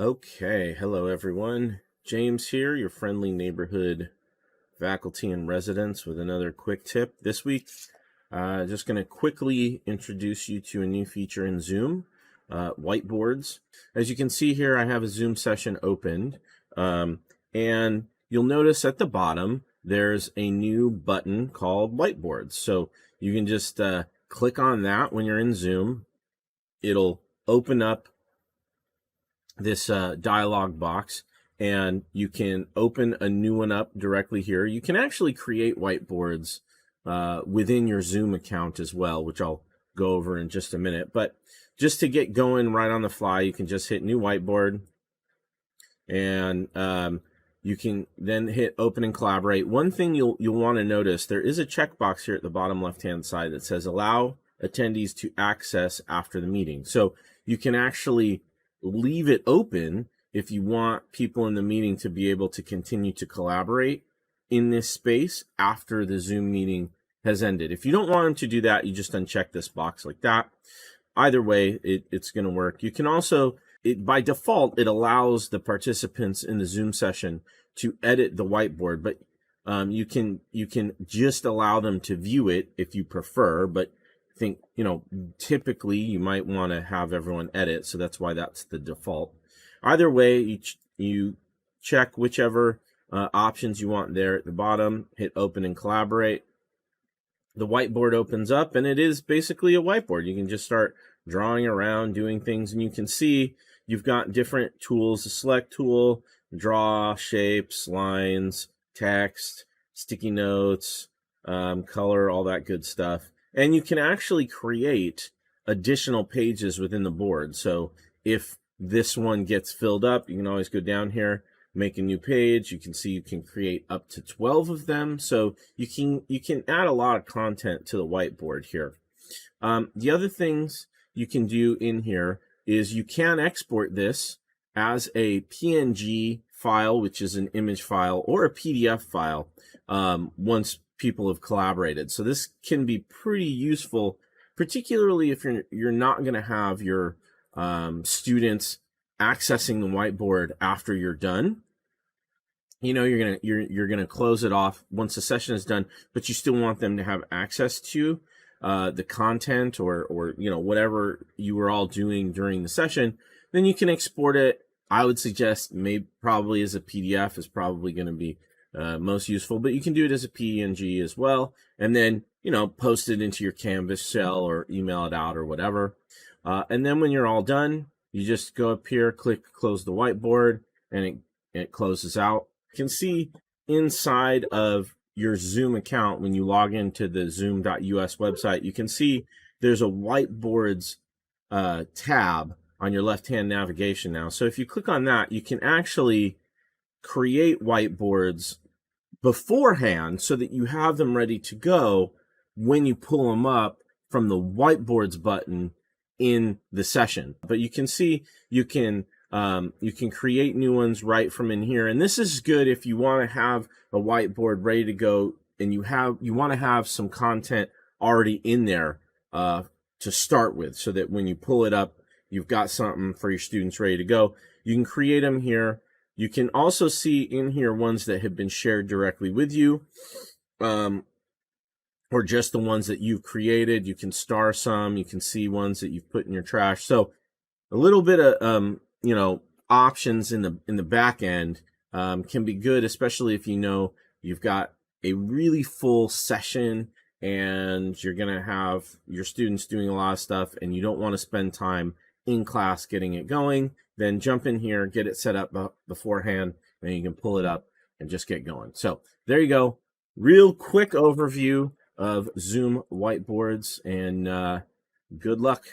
Okay, hello everyone. James here, your friendly neighborhood faculty and residents with another quick tip. This week, just going to quickly introduce you to a new feature in Zoom, whiteboards. As you can see here, I have a Zoom session opened, and you'll notice at the bottom, there's a new button called whiteboards. So you can just click on that when you're in Zoom. It'll open up this dialog box, and you can open a new one up directly here. You can actually create whiteboards within your Zoom account as well, which I'll go over in just a minute. But just to get going right on the fly, you can just hit new whiteboard, and you can then hit open and collaborate. One thing you'll want to notice, there is a checkbox here at the bottom left-hand side that says allow attendees to access after the meeting. So you can actually leave it open if you want people in the meeting to be able to continue to collaborate in this space after the Zoom meeting has ended. If you don't want them to do that, you just uncheck this box like that. Either way, it's going to work. You can also, by default, it allows the participants in the Zoom session to edit the whiteboard, but you can just allow them to view it if you prefer, but think, typically you might want to have everyone edit, so that's why that's the default. Either way, you check whichever options you want there at the bottom, hit open and collaborate. The whiteboard opens up, and it is basically a whiteboard. You can just start drawing around, doing things, and you can see you've got different tools, the select tool, draw, shapes, lines, text, sticky notes, color, all that good stuff. And you can actually create additional pages within the board. So if this one gets filled up, you can always go down here, make a new page. You can see you can create up to 12 of them. So you can add a lot of content to the whiteboard here. The other things you can do in here is you can export this as a PNG file, which is an image file, or a PDF file once people have collaborated. So this can be pretty useful, particularly if you're not going to have your students accessing the whiteboard after you're done. You're gonna close it off once the session is done, but you still want them to have access to the content or whatever you were all doing during the session. Then you can export it. I would suggest probably as a PDF is probably going to be most useful, but you can do it as a PNG as well, and then post it into your Canvas shell or email it out or whatever. And then when you're all done, you just go up here, click close the whiteboard, and it closes out. You can see inside of your Zoom account when you log into the zoom.us website, you can see there's a whiteboards tab on your left-hand navigation now. So if you click on that, you can actually create whiteboards beforehand so that you have them ready to go when you pull them up from the whiteboards button in the session. But you can see you can create new ones right from in here, and this is good if you want to have a whiteboard ready to go and you want to have some content already in there to start with, so that when you pull it up, you've got something for your students ready to go. You can create them here. You can also see in here ones that have been shared directly with you, or just the ones that you've created. You can star some. You can see ones that you've put in your trash. So a little bit of options in the back end can be good, especially if you've got a really full session and you're going to have your students doing a lot of stuff and you don't want to spend time in class getting it going. Then jump in here, get it set up beforehand, and you can pull it up and just get going. So there you go. Real quick overview of Zoom whiteboards, and good luck.